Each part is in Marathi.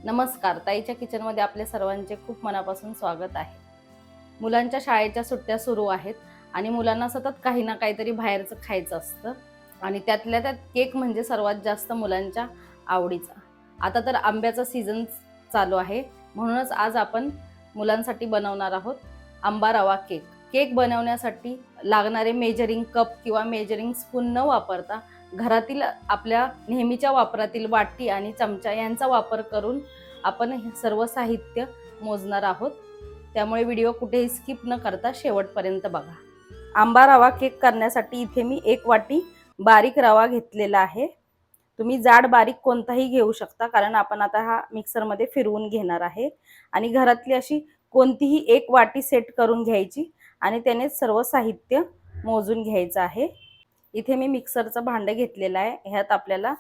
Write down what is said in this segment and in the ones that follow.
नमस्कार, ताईच्या किचनमध्ये आपले सर्वांचे खूप मनापासून स्वागत आहे. मुलांच्या शाळेच्या सुट्ट्या सुरू आहेत आणि मुलांना सतत काही ना काहीतरी बाहेरचं खायचं असतं आणि त्यातल्या त्यात केक म्हणजे सर्वात जास्त मुलांच्या आवडीचा. आता तर आंब्याचा सीझन चालू आहे, म्हणूनच आज आपण मुलांसाठी बनवणार आहोत आंबा रवा केक. केक बनवण्यासाठी लागणारे मेजरिंग कप किंवा मेजरिंग स्पून न वापरता घरातील आपल्या नेहमीच्या वापरातील वाटी आणि चमचा यांचा वापर करून आपण हे सर्व साहित्य मोजणार आहोत. त्यामुळे व्हिडिओ कुठेही स्किप न करता शेवटपर्यंत बघा. आंबा रवा केक करण्यासाठी इथे मी 1 वाटी बारीक रवा घेतलेला आहे. तुम्ही जाड बारीक कोणताही घेऊ शकता, कारण आपण आता हा मिक्सरमध्ये फिरवून घेणार आहे. आणि घरातली अशी कोणतीही 1 वाटी सेट करून घ्यायची आणि त्याने सर्व साहित्य मोजून घ्यायचं आहे. इथे मी मिक्सरचं भांडं घेतलेलं आहे. ह्यात आपल्याला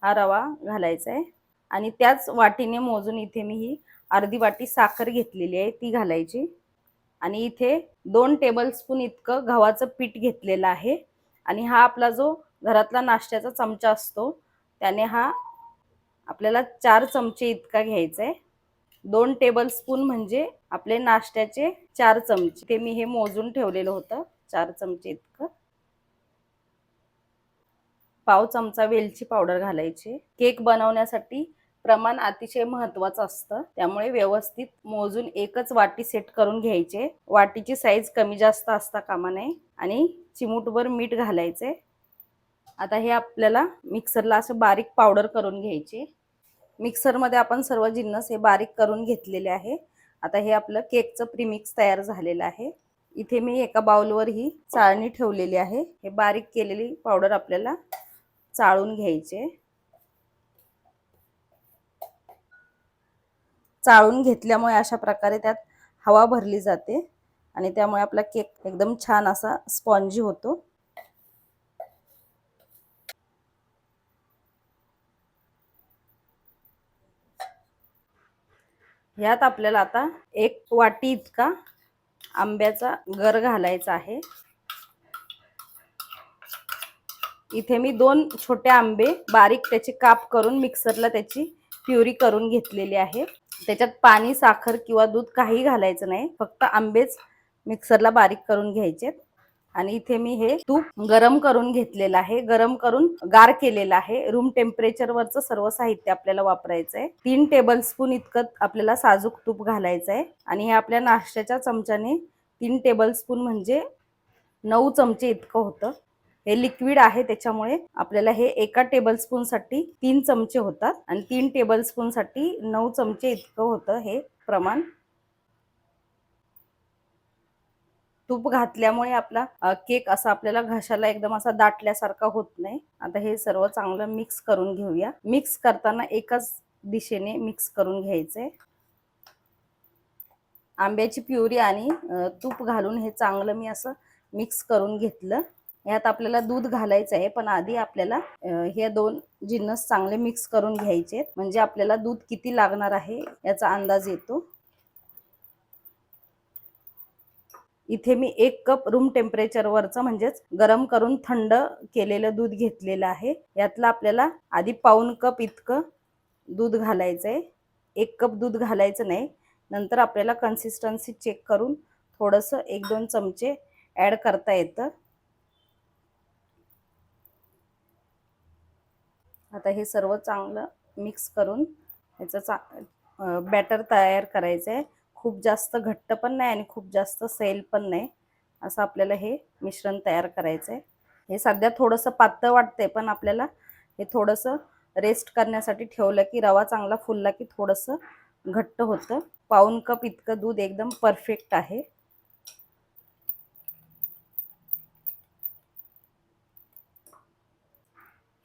हा रवा घालायचा आहे आणि त्याच वाटीने मोजून इथे मी ही अर्धी वाटी साखर घेतलेली आहे, ती घालायची. आणि इथे 2 टेबलस्पून इतकं गव्हाचं पीठ घेतलेलं आहे आणि हा आपला जो घरातला नाश्त्याचा चमचा असतो त्याने हा आपल्याला 4 चमचे इतका घ्यायचा आहे. 2 टेबलस्पून म्हणजे आपले नाश्त्याचे 4 चमचे. ते मी हे मोजून ठेवलेलं होतं, 4 चमचे इतकं. पाव चमचा वेलची पावडर घालायची. केक बनवण्यासाठी प्रमाण अतिशय महत्त्वाचं असतं, त्यामुळे व्यवस्थित मोजून एकच वाटी सेट करून घ्यायचे. वाटीची साईज कमी जास्त असता कामा नये. आणि चिमूटभर मीठ घालायचे. आता हे आपल्याला मिक्सरला असं बारीक पावडर करून घ्यायचे. मिक्सरमध्ये आपण सर्व जिन्नस हे बारीक करून घेतलेले आहे. आता हे आपलं केकचं प्रीमिक्स तयार झालेलं आहे. इथे मी एका बाउलवर ही चाळणी ठेवलेली आहे. हे बारीक केलेली पावडर आपल्याला चाळून घ्यायचे. चाळून घेतल्यामुळे अशा प्रकारे त्यात हवा भरली जाते आणि त्यामुळे आपला केक एकदम छान असा स्पॉन्जी होतो. ह्यात आपल्याला आता 1 वाटी इतका आंब्याचा गर घालायचा आहे. इथे मी 2 छोटे आंबे बारीक त्याचे काप करून मिक्सरला त्याची प्युरी करून घेतलेली आहे. त्याच्यात पाणी, साखर किंवा दूध काही घालायचं नाही, फक्त आंबेच मिक्सरला बारीक करून घ्यायचे. आणि इथे मी हे तूप गरम करून घेतलेलं आहे, गरम करून गार केलेलं आहे. रूम टेम्परेचरवरचं सर्व साहित्य आपल्याला वापरायचं आहे. 3 टेबलस्पून इतकं आपल्याला साजूक तूप घालायचं आहे आणि हे आपल्या नाश्त्याच्या चमच्याने 3 टेबलस्पून म्हणजे 9 चमचे इतकं होतं. हे लिक्विड आहे त्याच्यामुळे आपल्याला हे एका टेबलस्पून साठी 3 चमचे होतात आणि 3 टेबलस्पून साठी 9 चमचे इतकं होतं हे प्रमाण. तूप घातल्यामुळे आपला केक असा आपल्याला घशाला एकदम असा दाटल्यासारखा होत नाही. आता हे सर्व चांगलं मिक्स करून घेऊया. मिक्स करताना एकाच दिशेने मिक्स करून घ्यायचंय. आंब्याची प्युरी आणि तूप घालून हे चांगलं मी असं मिक्स करून घेतलं. यात आपल्याला दूध घालायचं आहे, पण आधी आपल्याला हे 2 जिन्नस चांगले मिक्स करून घ्यायचे, म्हणजे आपल्याला दूध किती लागणार आहे याचा अंदाज येतो. इथे मी 1 कप रूम टेम्परेचरवरचं म्हणजेच गरम करून थंड केलेलं दूध घेतलेलं आहे. यातलं आपल्याला आधी पाऊण कप इतकं दूध घालायचं आहे. 1 कप दूध घालायचं नाही. नंतर आपल्याला कन्सिस्टन्सी चेक करून थोडंसं 1-2 चमचे ॲड करता येतं. आता हे सर्व चांगलं मिक्स करून ह्याचं बॅटर तयार करायचं आहे. खूप जास्त घट्ट पण नाही आणि खूप जास्त सैल पण नाही, असं आपल्याला हे मिश्रण तयार करायचं आहे. हे सध्या थोडंसं पातळ वाटतंय, पण आपल्याला हे थोडंसं रेस्ट करण्यासाठी ठेवलं की रवा चांगला फुलला की थोडंसं घट्ट होतं. पाऊण कप इतकं दूध एकदम परफेक्ट आहे.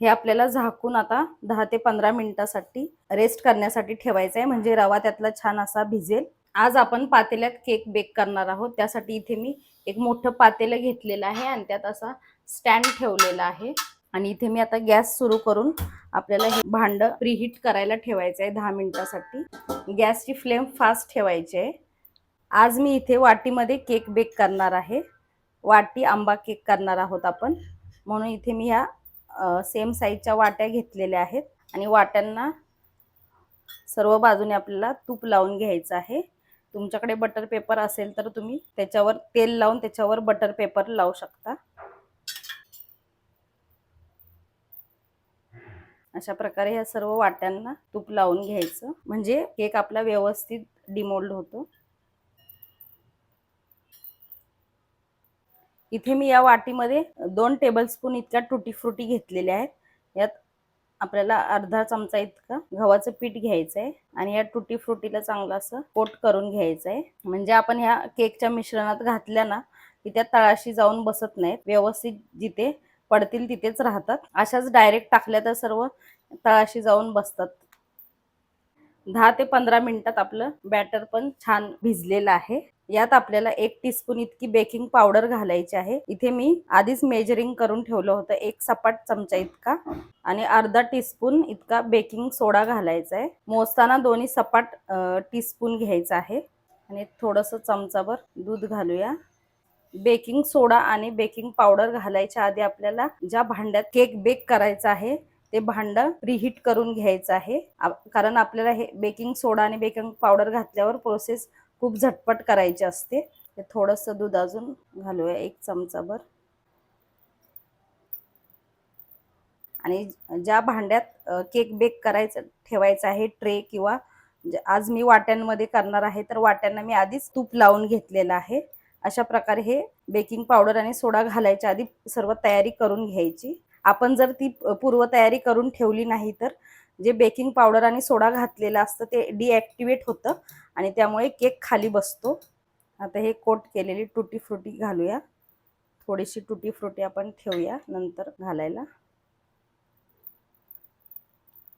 हे आपल्याला झाकून आता 10 ते 15 मिनिटासाठी रेस्ट करण्यासाठी ठेवायचं आहे, म्हणजे रवा त्यातला छान असा भिजेल. आज आपण पातेल्यात केक बेक करणार आहोत. त्यासाठी इथे मी एक मोठं पातेलं घेतलेलं आहे आणि त्यात असा स्टँड ठेवलेला आहे. आणि इथे मी आता गॅस सुरू करून आपल्याला हे भांडं प्रीहीट करायला ठेवायचं आहे 10 मिनिटासाठी. गॅसची फ्लेम फास्ट ठेवायची आहे. आज मी इथे वाटीमध्ये केक बेक करणार आहे. वाटी आंबा केक करणार आहोत आपण, म्हणून इथे मी ह्या सेम साईजच्या वाट्या घेतलेल्या आहेत आणि वाट्यांना सर्व बाजूने आपल्याला तूप लावून घ्यायचं आहे. तुमच्याकडे बटर पेपर असेल तर तुम्ही त्याच्यावर तेल लावून त्याच्यावर बटर पेपर लावू शकता. अशा प्रकारे ह्या सर्व वाट्यांना तूप लावून घ्यायचं, म्हणजे केक आपला व्यवस्थित डिमोल्ड होतो. इथे मी या वाटीमध्ये 2 टेबलस्पून इतक्या टुटी फ्रुटी घेतलेल्या आहेत. यात आपल्याला अर्धा चमचा इतका गव्हाचं पीठ घ्यायचं आहे आणि या टुटी फ्रुटीला चांगलं असं कोट करून घ्यायचं आहे. म्हणजे आपण ह्या केकच्या मिश्रणात घातल्या ना की त्या तळाशी जाऊन बसत नाहीत, व्यवस्थित जिथे पडतील तिथेच राहतात. अशाच डायरेक्ट टाकल्या तर सर्व तळाशी जाऊन बसतात. 10 ते 15 मिनिटात आपलं बॅटर पण छान भिजलेलं आहे. यात आपल्याला 1 टीस्पून इतकी बेकिंग पावडर घालायची आहे. इथे मी आधीच मेजरिंग करून ठेवलं होतं, 1 सपाट चमचा इतका, आणि अर्धा टीस्पून इतका बेकिंग सोडा घालायचा आहे. मोजताना दोन्ही सपाट टीस्पून घ्यायचं आहे. आणि थोडंसं चमचाभर दूध घालूया. बेकिंग सोडा आणि बेकिंग पावडर घालायच्या आधी आपल्याला ज्या भांड्यात केक बेक करायचा आहे ते भांडं प्रीहीट करून घ्यायचं आहे. कारण आपल्याला हे बेकिंग सोडा आणि बेकिंग पावडर घातल्यावर प्रोसेस खूप झटपट करायची असते. थोडंसं दूध अजून घालूया, 1 चमचाभर. आणि ज्या भांड्यात केक बेक करायचं ठेवायचा आहे, ट्रे किंवा आज मी वाट्यांमध्ये करणार आहे तर वाट्यांना मी आधीच तूप लावून घेतलेलं आहे. अशा प्रकारे हे बेकिंग पावडर आणि सोडा घालायच्या आधी सर्व तयारी करून घ्यायची. आपण जर ती पूर्वतयारी करून ठेवली नाही तर जे बेकिंग पावडर आणि सोडा घातलेलं असतं ते डिॲक्टिवेट होतं आणि त्यामुळे केक खाली बसतो. आता हे कोट केलेली टुटी फ्रुटी घालूया. थोडीशी टुटी फ्रुटी आपण ठेवूया नंतर घालायला.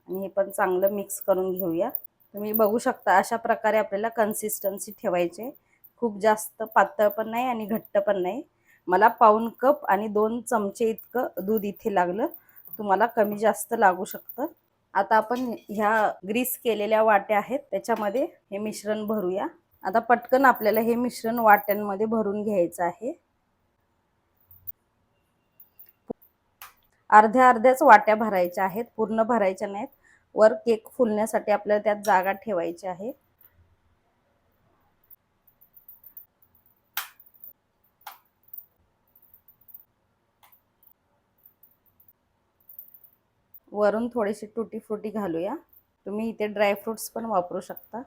आणि हे पण चांगलं मिक्स करून घेऊया. तुम्ही बघू शकता अशा प्रकारे आपल्याला कन्सिस्टन्सी ठेवायची. खूप जास्त पातळ पण नाही आणि घट्ट पण नाही. मला पाऊण कप आणि 2 चमचे इतकं दूध इथे लागलं. तुम्हाला कमी जास्त लागू शकतं. आता आपण ह्या ग्रीस केलेल्या वाट्या आहेत त्याच्यामध्ये हे मिश्रण भरूया. आता पटकन आपल्याला हे मिश्रण वाट्यांमध्ये भरून घ्यायचं आहे. अर्ध्या अर्ध्याच वाट्या भरायच्या आहेत, पूर्ण भरायच्या नाहीत. वर केक फुलण्यासाठी आपल्याला त्यात जागा ठेवायची आहे. वरून थोडीशी टुटी फ्रुटी घालूया. तुम्ही इथे ड्रायफ्रुट्स पण वापरू शकता.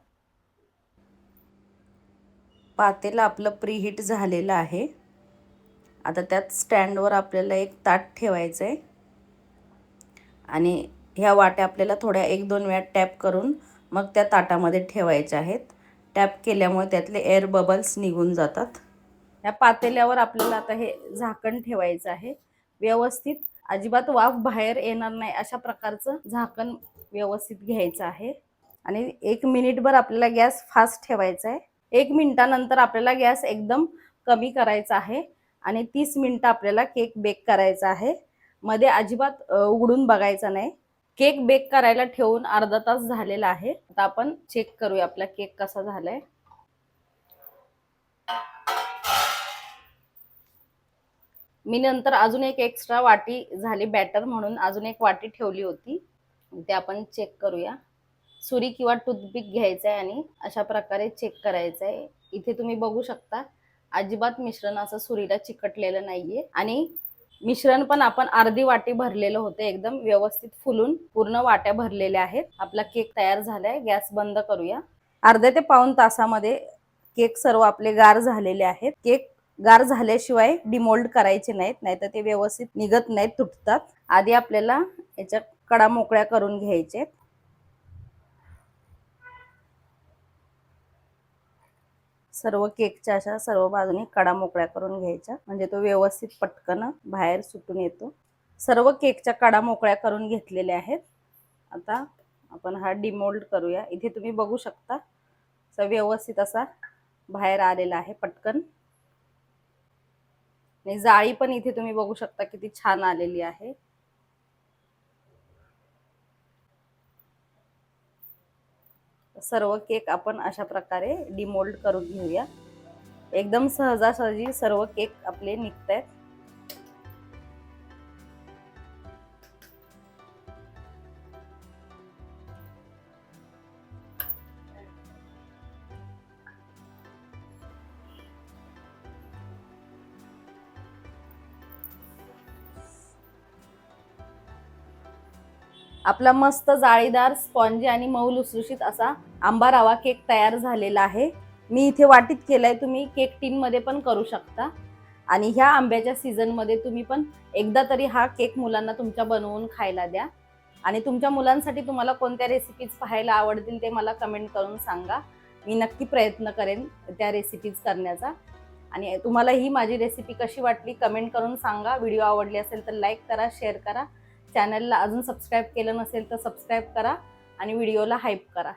पातेलं आपलं प्रीहीट झालेलं आहे. आता त्यात स्टँडवर आपल्याला एक ताट ठेवायचं आहे आणि ह्या वाट्या आपल्याला थोड्या 1-2 वेळा टॅप करून मग त्या ताटामध्ये ठेवायच्या आहेत. टॅप केल्यामुळे त्यातले एअर बबल्स निघून जातात. ह्या पातेल्यावर आपल्याला आता हे झाकण ठेवायचं आहे. व्यवस्थित अजिबात वाफ बाहेर येणार नाही अशा प्रकारचं झाकण व्यवस्थित घ्यायचं आहे. आणि 1 मिनिटभर आपल्याला गॅस फास्ट ठेवायचा आहे. 1 मिनिटानंतर आपल्याला गॅस एकदम कमी करायचा आहे आणि 30 मिनिटं आपल्याला केक बेक करायचा आहे. मध्ये अजिबात उघडून बघायचा नाही. केक बेक करायला ठेवून अर्धा तास झालेला आहे. आता आपण चेक करूया आपला केक कसा झालाय. मी नंतर अजून एक एक्स्ट्रा वाटी झाली बॅटर म्हणून अजून एक वाटी ठेवली होती. ते आपण चेक करूया. सुरी किंवा टूथपिक घ्यायचं आहे आणि अशा प्रकारे चेक करायचं आहे. इथे तुम्ही बघू शकता अजिबात मिश्रण असं सुरीला चिकटलेलं नाहीये आणि मिश्रण पण आपण अर्धी वाटी भरलेलं होतं. एकदम व्यवस्थित फुलून पूर्ण वाट्या भरलेल्या आहेत. आपला केक तयार झालाय. गॅस बंद करूया. अर्ध्या ते पाऊण तासामध्ये केक सर्व आपले गार झालेले आहेत. केक गार झाल्याशिवाय डिमोल्ड करायचे नाहीत, नाहीतर ते व्यवस्थित निघत नाहीत, तुटतात. आधी आपल्याला याच्या कडा मोकळ्या करून घ्यायचे. सर्व केकच्या अशा सर्व बाजूने कडा मोकळ्या करून घ्यायच्या, म्हणजे तो व्यवस्थित पटकन बाहेर सुटून येतो. सर्व केकच्या कडा मोकळ्या करून घेतलेल्या आहेत. आता आपण हा डिमोल्ड करूया. इथे तुम्ही बघू शकता व्यवस्थित असा बाहेर आलेला आहे पटकन. आणि जाळी पण इथे तुम्ही बघू शकता किती छान आलेली आहे. सर्व केक आपण अशा प्रकारे डिमोल्ड करून घेऊया. एकदम सहजासहजी सर्व केक आपले निघतायत. आपला मस्त जाळीदार स्पॉन्जी आणि मऊ लुसलुशीत असा आंबा रवा केक तयार झालेला आहे. मी इथे वाटीत केलाय, तुम्ही केक टीन मध्ये पण करू शकता. आणि ह्या आंब्याच्या सीझन मध्ये तुम्ही पण एकदा तरी हा केक मुलांना तुमच्या बनवून खायला द्या. आणि तुमच्या मुलांसाठी तुम्हाला कोणत्या रेसिपीज पाहायला आवडतील ते मला कमेंट करून सांगा. मी नक्की प्रयत्न करेन त्या रेसिपीज करण्याचा. आणि तुम्हाला ही माझी रेसिपी कशी वाटली कमेंट करून सांगा. व्हिडिओ आवडली असेल तर लाईक करा, शेअर करा. चॅनलला अजून सबस्क्राईब केलं नसेल तर सबस्क्राईब करा आणि व्हिडिओला हाईप करा.